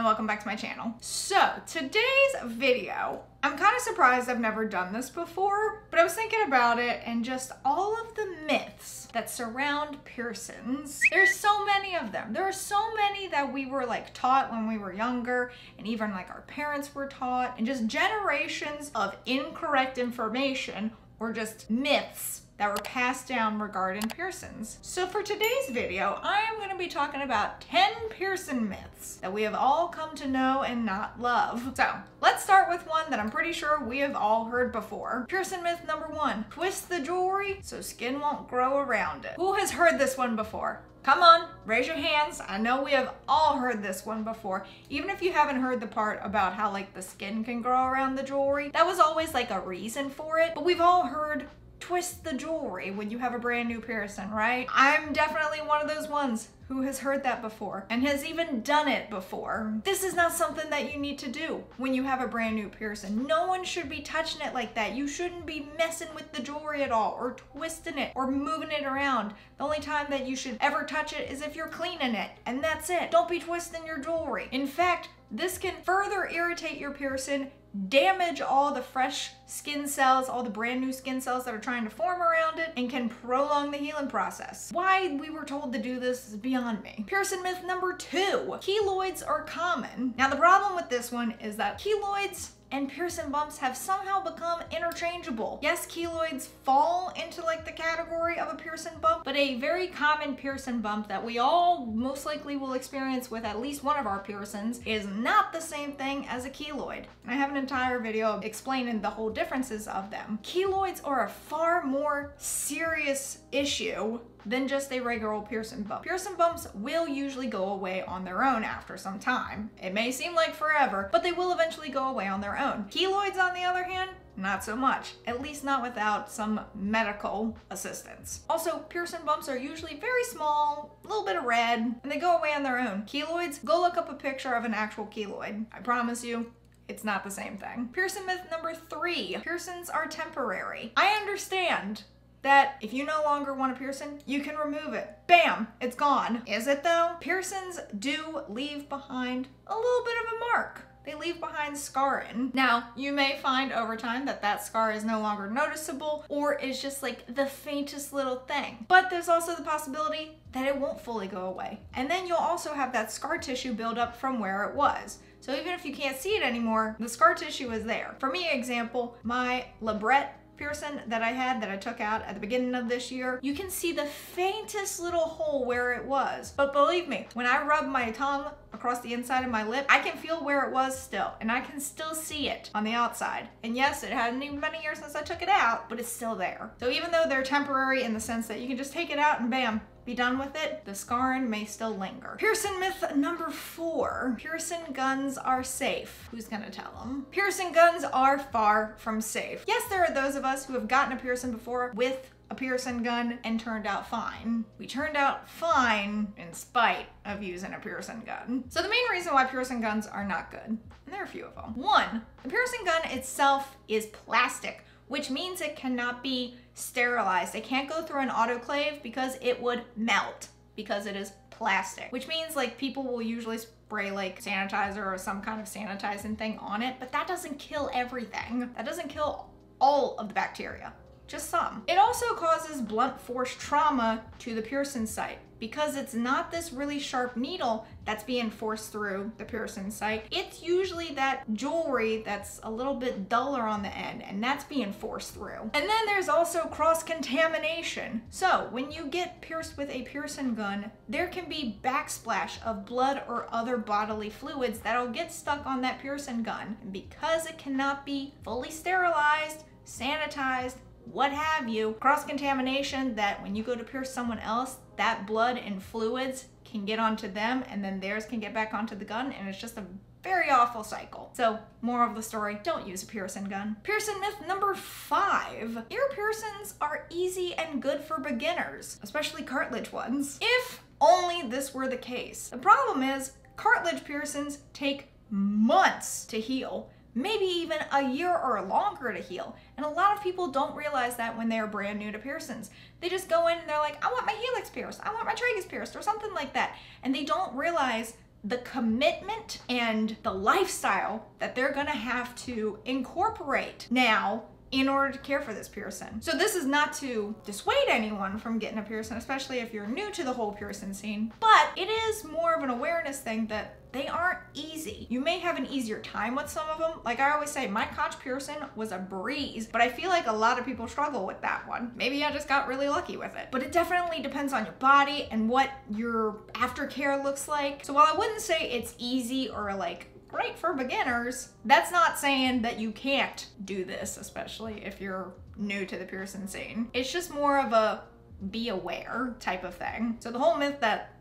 and welcome back to my channel. So today's video, I'm kind of surprised I've never done this before, but I was thinking about it and just all of the myths that surround piercings. There's so many of them. There are so many that we were taught when we were younger, and even our parents were taught, and just generations of incorrect information or just myths that were passed down regarding piercings. So for today's video, I am going to be talking about 10 piercing myths that we have all come to know and not love. So let's start with one that I'm pretty sure we have all heard before. Piercing myth number 1, twist the jewelry so skin won't grow around it. Who has heard this one before? Come on, raise your hands. I know we have all heard this one before. Even if you haven't heard the part about how the skin can grow around the jewelry, that was always a reason for it. But we've all heard twist the jewelry when you have a brand new piercing, right? I'm definitely one of those ones who has heard that before and has even done it before. This is not something that you need to do when you have a brand new piercing. No one should be touching it like that. You shouldn't be messing with the jewelry at all, or twisting it, or moving it around. The only time that you should ever touch it is if you're cleaning it, and that's it. Don't be twisting your jewelry. In fact, this can further irritate your piercing, damage all the fresh skin cells, all the brand new skin cells that are trying to form around it, and can prolong the healing process. Why we were told to do this is beyond me. Piercing myth number 2, keloids are common. Now the problem with this one is that keloids and piercing bumps have somehow become interchangeable. Yes, keloids fall into the category of a piercing bump, but a very common piercing bump that we all most likely will experience with at least one of our piercings is not the same thing as a keloid. And I have an entire video explaining the whole differences of them. Keloids are a far more serious issue than just a regular old piercing bump. Piercing bumps will usually go away on their own after some time. It may seem like forever, but they will eventually go away on their own. Keloids, on the other hand, not so much, at least not without some medical assistance. Also, piercing bumps are usually very small, a little bit of red, and they go away on their own. Keloids, go look up a picture of an actual keloid. I promise you, it's not the same thing. Piercing myth number 3, piercings are temporary. I understand that if you no longer want a piercing, you can remove it. Bam, it's gone. Is it though? Piercings do leave behind a little bit of a mark. They leave behind scarring. Now, you may find over time that that scar is no longer noticeable, or is just the faintest little thing. But there's also the possibility that it won't fully go away. And then you'll also have that scar tissue build up from where it was. So even if you can't see it anymore, the scar tissue is there. For me, example, my labret piercing that I took out at the beginning of this year, you can see the faintest little hole where it was. But believe me, when I rub my tongue across the inside of my lip, I can feel where it was still, and I can still see it on the outside. And yes, it hadn't even been a year since I took it out, but it's still there. So even though they're temporary in the sense that you can just take it out and bam, be done with it, the scarring may still linger. Piercing myth number 4, piercing guns are safe. Who's gonna tell them? Piercing guns are far from safe. Yes, there are those of us who have gotten a piercing before with a piercing gun and turned out fine. We turned out fine in spite of using a piercing gun. So the main reason why piercing guns are not good, and there are a few of them. 1, the piercing gun itself is plastic, which means it cannot be sterilized. It can't go through an autoclave because it would melt because it is plastic, which means people will usually spray sanitizer or some kind of sanitizing thing on it, but that doesn't kill everything. That doesn't kill all of the bacteria, just some. It also causes blunt force trauma to the piercing site because it's not this really sharp needle that's being forced through the piercing site. It's usually that jewelry that's a little bit duller on the end, and that's being forced through. And then there's also cross-contamination. So when you get pierced with a piercing gun, there can be backsplash of blood or other bodily fluids that'll get stuck on that piercing gun. And because it cannot be fully sterilized, sanitized, what have you, cross-contamination, that when you go to pierce someone else, that blood and fluids can get onto them, and then theirs can get back onto the gun, and it's just a very awful cycle. So, moral of the story, don't use a piercing gun. Piercing myth number 5, ear piercings are easy and good for beginners, especially cartilage ones. If only this were the case. The problem is, cartilage piercings take months to heal, maybe even a year or longer to heal. And a lot of people don't realize that when they're brand new to piercings. They just go in and they're like, I want my helix pierced, I want my tragus pierced, or something like that. And they don't realize the commitment and the lifestyle that they're gonna have to incorporate now in order to care for this piercing. So this is not to dissuade anyone from getting a piercing, especially if you're new to the whole piercing scene, but it is more of an awareness thing that they aren't easy. You may have an easier time with some of them. Like I always say, my conch piercing was a breeze, but I feel like a lot of people struggle with that one. Maybe I just got really lucky with it. But it definitely depends on your body and what your aftercare looks like. So while I wouldn't say it's easy or like great for beginners, that's not saying that you can't do this, especially if you're new to the piercing scene. It's just more of a be aware type of thing. So the whole myth that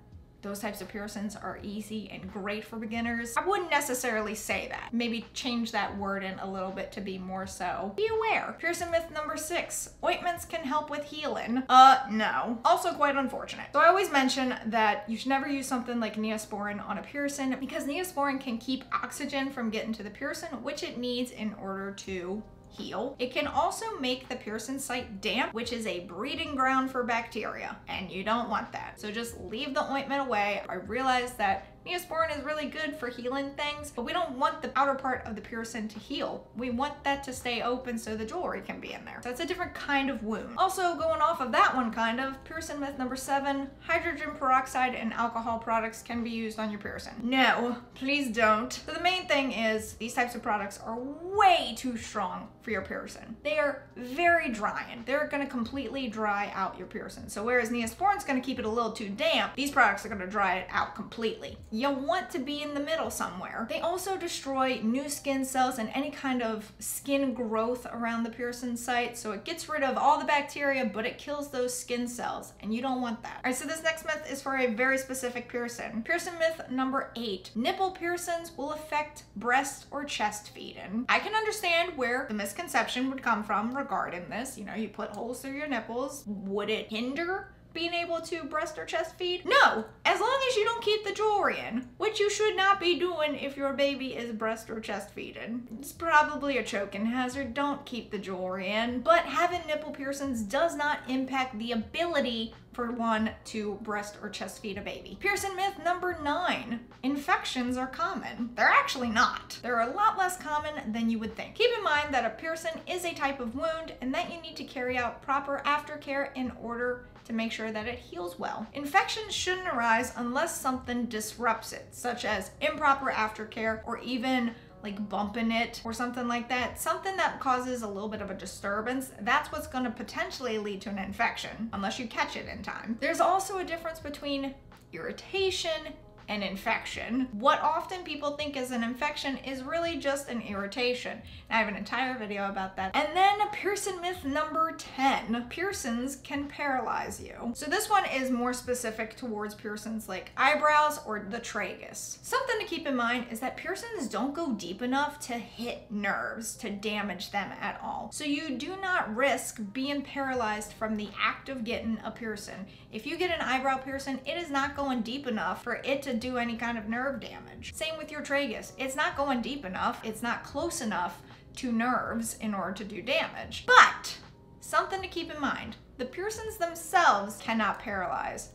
those types of piercings are easy and great for beginners, I wouldn't necessarily say that. Maybe change that wording a little bit to be more so be aware. Piercing myth number 6, ointments can help with healing. No. Also quite unfortunate. So I always mention that you should never use something like Neosporin on a piercing because Neosporin can keep oxygen from getting to the piercing, which it needs in order to heal. It can also make the piercing site damp, which is a breeding ground for bacteria, and you don't want that. So just leave the ointment away. I realize that Neosporin is really good for healing things, but we don't want the outer part of the piercing to heal. We want that to stay open so the jewelry can be in there. So it's a different kind of wound. Also, going off of that one kind of, piercing myth number 7, hydrogen peroxide and alcohol products can be used on your piercing. No, please don't. So the main thing is these types of products are way too strong for your piercing. They are very drying. They're gonna completely dry out your piercing. So whereas Neosporin's gonna keep it a little too damp, these products are gonna dry it out completely. You want to be in the middle somewhere. They also destroy new skin cells and any kind of skin growth around the piercing site. So it gets rid of all the bacteria, but it kills those skin cells, and you don't want that. All right, so this next myth is for a very specific piercing. Piercing myth number 8, nipple piercings will affect breast or chest feeding. I can understand where the misconception would come from regarding this. You know, you put holes through your nipples. Would it hinder being able to breast or chest feed? No, as long as you don't keep the jewelry in, which you should not be doing if your baby is breast or chest feeding. It's probably a choking hazard. Don't keep the jewelry in. But having nipple piercings does not impact the ability for one to breast or chest feed a baby. Piercing myth number 9, infections are common. They're actually not. They're a lot less common than you would think. Keep in mind that a piercing is a type of wound and that you need to carry out proper aftercare in order to make sure that it heals well. Infections shouldn't arise unless something disrupts it, such as improper aftercare or even like bumping it or something like that. Something that causes a little bit of a disturbance, that's what's gonna potentially lead to an infection, unless you catch it in time. There's also a difference between irritation and infection. What often people think is an infection is really just an irritation. I have an entire video about that. And then piercing myth number 10, piercings can paralyze you. So this one is more specific towards piercings like eyebrows or the tragus. Something to keep in mind is that piercings don't go deep enough to hit nerves to damage them at all. So you do not risk being paralyzed from the act of getting a piercing. If you get an eyebrow piercing, it is not going deep enough for it to do any kind of nerve damage. Same with your tragus. It's not going deep enough. It's not close enough to nerves in order to do damage. But something to keep in mind, the piercings themselves cannot paralyze.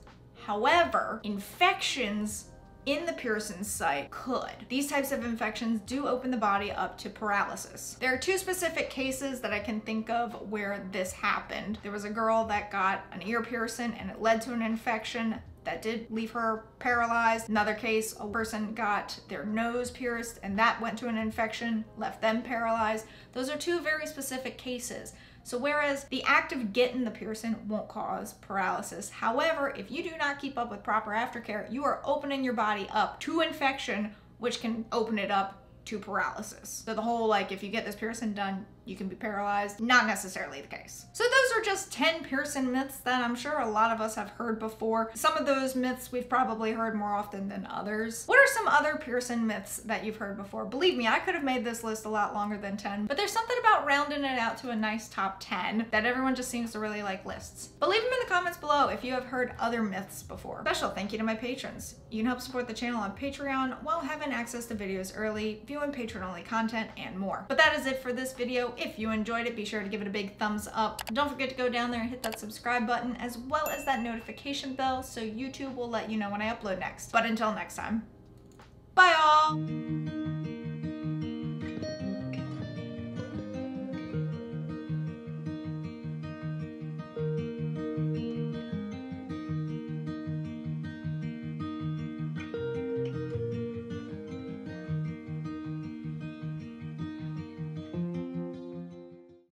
However, infections in the piercing site could. These types of infections do open the body up to paralysis. There are 2 specific cases that I can think of where this happened. There was a girl that got an ear piercing and it led to an infection that did leave her paralyzed. Another case, a person got their nose pierced and that went to an infection, left them paralyzed. Those are 2 very specific cases. So whereas the act of getting the piercing won't cause paralysis, however, if you do not keep up with proper aftercare, you are opening your body up to infection, which can open it up to paralysis. So the whole like, if you get this piercing done, you can be paralyzed, not necessarily the case. So those are just 10 piercing myths that I'm sure a lot of us have heard before. Some of those myths we've probably heard more often than others. What are some other piercing myths that you've heard before? Believe me, I could have made this list a lot longer than 10, but there's something about rounding it out to a nice top 10 that everyone just seems to really like lists. But leave them in the comments below if you have heard other myths before. Special thank you to my patrons. You can help support the channel on Patreon while having access to videos early, viewing patron-only content, and more. But that is it for this video. If you enjoyed it, be sure to give it a big thumbs up. Don't forget to go down there and hit that subscribe button as well as that notification bell so YouTube will let you know when I upload next. But until next time. Bye all.